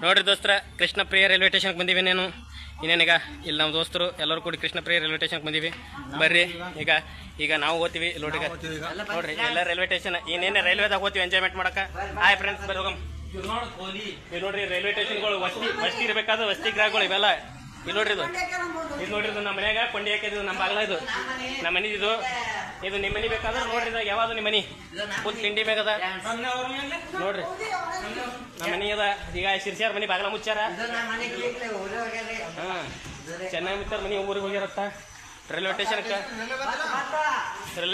ನೋಡ್ರಿ ದೋಸ್ತರ ಕೃಷ್ಣಪ್ರಿಯ ರೈಲ್ವೆ ಸ್ಟೇಷನ್ಗೆ ಬಂದೀವಿ. ಇನ್ನೇನೀಗ ಇಲ್ಲಿ ನಮ್ಮ ದೋಸ್ತರು ಎಲ್ಲರೂ ಕೂಡಿ ಕೃಷ್ಣಪ್ರಿಯ ರೈಲ್ವೆ ಸ್ಟೇಷನ್ಗೆ ಬಂದೀವಿ. ಬರ್ರಿ ಈಗ ನಾವು ಹೋಗ್ತೀವಿ ನೋಡ್ರಿ. ನೋಡ್ರಿ ಎಲ್ಲ ರೈಲ್ವೆ ಸ್ಟೇಷನ್ ಇನ್ನೇನೇ ರೈಲ್ವೆದಾಗ ಹೋಗ್ತೀವಿ ಎಂಜಾಯ್ಮೆಂಟ್ ಮಾಡಕ್ಕೆ. ಹಾಯ್ ಫ್ರೆಂಡ್ಸ್, ಬರ್ರಿ ಹೋಗಮ್. ಇಲ್ಲಿ ನೋಡ್ರಿ ರೈಲ್ವೆ ಸ್ಟೇಷನ್ಗಳು ವಸ್ತಿ ಇರಬೇಕಾದ್ರೆ ವಸ್ತಿ ಗ್ರಾಹಕಗಳು ಇವೆಲ್ಲ. ಇಲ್ಲಿ ನೋಡ್ರಿ ಇದು ನಮ್ಮ ಮನ್ಯಾಗ ಕೊಂಡಿ ಹಾಕಿದ್ದು ನಮ್ಮ ಬಾಗ್ಲ. ಇದು ನಮ್ಮ ಮನಿ. ಇದು ನಿಮ್ಮ ಮನಿ ಬೇಕಾದ್ರೆ ನೋಡ್ರಿ. ಇದಾಗ ಯಾವ್ದು ನಿಮ್ಮ ಮನಿ ಫುಲ್ ತಿಂಡಿ ಬೇಕದ ನೋಡ್ರಿ. ನಮ್ಮ ಮನಿ ಅದ. ಈಗ ಶಿರ್ಸ್ಯಾರ ಮನಿ ಬಾಗ್ಲ ಮುಚ್ಚಾರ. ಚೆನ್ನಾಗಿ ಮುಚ್ಚಾರ ಮನಿ. ಊರಿಗೆ ಹೋಗ್ಯಾರತ್ತ ರೈಲ್ವೆ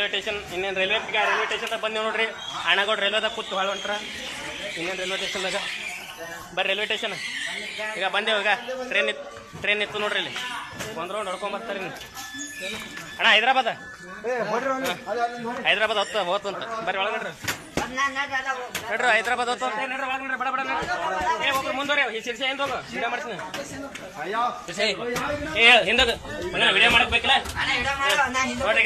ಸ್ಟೇಷನ್. ಇನ್ನೇನು ರೈಲ್ವೆ ಸ್ಟೇಷನ್ ಬಂದೇವ್ ನೋಡ್ರಿ. ಅಣ್ಣಗೌಡ ರೈಲ್ವೆದಾಗ ಕೂತು ಹಾಳು ಹೊಂಟ್ರ. ಇನ್ನೇನು ರೈಲ್ವೆ ಸ್ಟೇಷನ್ದಾಗ ಬರ್ರಿ. ರೈಲ್ವೆ ಸ್ಟೇಷನ್ ಈಗ ಬಂದೇವು. ಈಗ ಟ್ರೈನ್ ಇತ್ತು ನೋಡ್ರಿ. ಇಲ್ಲಿ ಒಂದು ರೌಂಡ್ ಹೊಡ್ಕೊಂಬರ್ತಾರೆ ಅಣ್ಣ. ಹೈದ್ರಾಬಾದ್ ಹೋತಂತ ಬರ್ರಿ ಒಳಗಡ್ರಿ. ನೋಡ್ರಿ ಹೈದ್ರಾಬಾದ್ ಹೋತ ನೋಡ್ರಿ. ಬಡ ಹೋಗ್ರಿ ಮುಂದೋರಿ. ಶಿರ್ಸಿ ಹಿಂದೆ ಹೋಗು. ವಿಡಿಯೋ ಮಾಡ್ತೀನಿ. ಹಿಂದೋಗ ವಿಡಿಯೋ ಮಾಡಕ್ ಬೇಕಿಲ್ಲ ನೋಡ್ರಿ.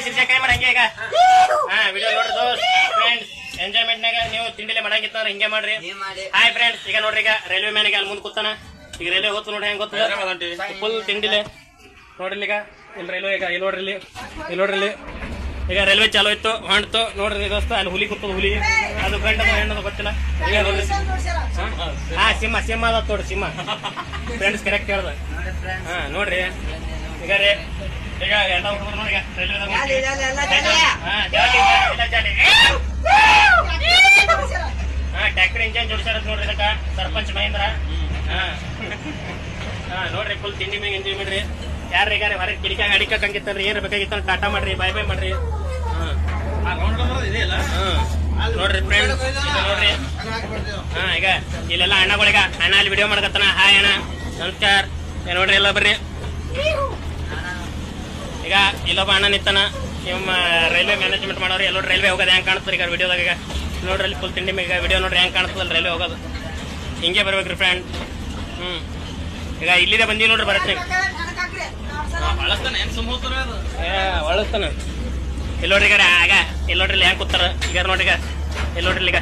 ಶಿರ್ಸಿ ಕೈ ಮಾಡಿ ಹಂಗೆ. ಈಗ ವಿಡಿಯೋ ನೋಡ್ರಿ ಫ್ರೆಂಡ್ಸ್. ಎಂಜಾಯ್ಮೆಂಟ್ನಾಗ ನೀವು ತಿಂಡಿಲೆ ಮಾಡಂಗಿತ್ತ ಹಿಂಗೆ ಮಾಡ್ರಿ. Hi friends. ಈಗ ನೋಡ್ರಿ ಈಗ ರೈಲ್ವೆ ಮ್ಯಾನಿಗೆ ಅಲ್ಲಿ ಮುಂದೆ ಕೂತಾನ. ಈಗ ರೈಲ್ವೆ ಹೋತು ನೋಡಿ. ಹೆಂಗ್ ಗೊತ್ತ ಫುಲ್ ತಿಂಡಿಲೆ ನೋಡ್ರಿ. ಈಗ ಇಲ್ಲಿ ರೈಲ್ವೆ ಈಗ ಇಲ್ಲಿ ನೋಡ್ರಿ. ಈಗ ರೈಲ್ವೆ ಚಾಲು ಇತ್ತು ಹೊಂಡ್ತು ನೋಡ್ರಿ ದೋಸ್ತ. ಅಲ್ಲಿ ಹುಲಿ ಕೂತದ. ಹುಲಿ ಅದು ಗಂಡ ಹೆಣ್ಣದ ಗೊತ್ತಿಲ್ಲ. ಈಗ ನೋಡ್ರಿ ಸಿಂಹ ಅದ ತೋಡ್ರಿ. ಸಿಂಹ ಫ್ರೆಂಡ್ಸ್ ಕರೆಕ್ಟ್ ಹೇಳ್ದ. ನೋಡ್ರಿ ಈಗ ಎಂಡ ಹುಡುಗರು ನೋಡಿ ಟ್ಯಾಕ್ಟರ್ ಇಂಜನ್ ಜೋಡಿಸ್ಯಾರ ನೋಡ್ರಿ. ಇದಕ್ಕ ಸರ್ಪಂಚ್ ಮಹೇಂದ್ರ. ನೋಡ್ರಿ ಫುಲ್ ತಿಂಡಿ ಮ್ಯಾಗ ಎಂಜಾಯ್ ಮಾಡ್ರಿ. ಯಾರ್ಯಾರ ಹೊರಗೆ ಕಿಡಿಕಾಗ ಅಡಿಕಂಗಿತ್ತಲ್ರಿ. ಏನ್ ಬೇಕಾಗಿತ್ತ ಟಾಟಾ ಮಾಡ್ರಿ. ಬಾಯ್ ಮಾಡ್ರಿ. ನೋಡ್ರಿ ಫ್ರೆಂಡ್ಸ್ ನೋಡ್ರಿ. ಈಗ ಇಲ್ಲೆಲ್ಲ ಅಣ್ಣಗಳಿಗ ಅಣ್ಣ ಅಲ್ಲಿ ವಿಡಿಯೋ ಮಾಡಕತ್ತಾನ. ಹಾಯ್ ಅಣ್ಣ, ನಮಸ್ಕಾರ. ನೋಡ್ರಿ ಎಲ್ಲ ಬರ್ರಿ. ಈಗ ಇಲ್ಲೊಬ್ಬ ಅಣ್ಣ ನಿಂತಾನ. ನಿಮ್ಮ ರೈಲ್ವೆ ಮ್ಯಾನೇಜ್ಮೆಂಟ್ ಮಾಡೋರು ಎಲ್ಲರೂ ರೈಲ್ವೆ ಹೋಗೋದು ಹೆಂಗ್ ಕಾಣಿಸ್ತಾರೆ ಈಗ ವಿಡಿಯೋದಾಗ. ಈಗ ನೋಡ್ರಿ ಅಲ್ಲಿ ಫುಲ್ ತಿಂಡಿ ಮ್ಯಾಗ ವಿಡಿಯೋ ನೋಡ್ರಿ ಹೆಂಗ್ ಕಾಣಿಸ್ತದಲ್ಲ ರೈಲ್ವೆ ಹೋಗೋದು. ಹಿಂಗೆ ಬರ್ಬೇಕ್ರಿ ಫ್ರೆಂಡ್. ಈಗ ಇಲ್ಲಿದೆ ಬಂದೀವಿ ನೋಡ್ರಿ. ಬರತ್ತೆ ಒಳಸ್ತಾನ. ಇಲ್ಲಿ ನೋಡ್ರಿ ಈಗ ಇಲ್ಲಿ ನೋಡ್ರಿ ಹೆಂಗ್ ಕೂತಾರ. ಈಗ ನೋಡ್ರಿ ಇಲ್ಲಿ ನೋಡ್ರಿ. ಈಗ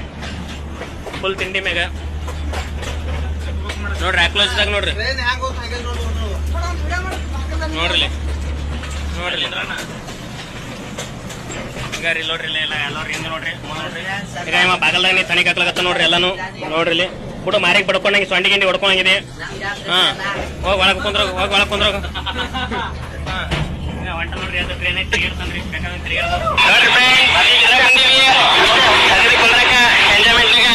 ಫುಲ್ ತಿಂಡಿ ಮ್ಯಾಗ ನೋಡ್ರಿ. ಆಕ್ಲೋಸ್ದಾಗ ನೋಡ್ರಿ. ನೋಡ್ರಿ ಈಗ ರೀ ನೋಡ್ರಿ. ಎಲ್ಲರೂ ಹಿಂದೆ ನೋಡ್ರಿ. ಈಗ ಇವ ಬಾಗಲ್ದಾಗ ನೀ ತನಿಖೆ ಹಾಕ್ಲಾಗತ್ತ ನೋಡ್ರಿ. ಎಲ್ಲಾನು ನೋಡ್ರಿ. ಇಲ್ಲಿ ಬಿಡು ಮಾರಿಗೆ ಬಡ್ಕೊಂಡಂಗೆ ಸೊಂಡಿ ಗಿಂಡಿ ಹೊಡ್ಕೊಂಡಂಗಿದೆ. ಹೋಗಿ ಒಳಗೆ ಕುಂದ್ರೋಗ. ಹೊಂಟ ನೋಡ್ರಿ. ಅದು ಟ್ರೈನ್ ಐತಿ ತಿರುಗಿರ್ತನ್ರಿ. ಬೇಕಾದ್ರೆ ತಿರುಗಿರ್ಬೋದು ನೋಡ್ರಿ. ಎಂಜಾಯ್ಮೆಂಟ್ನಾಗ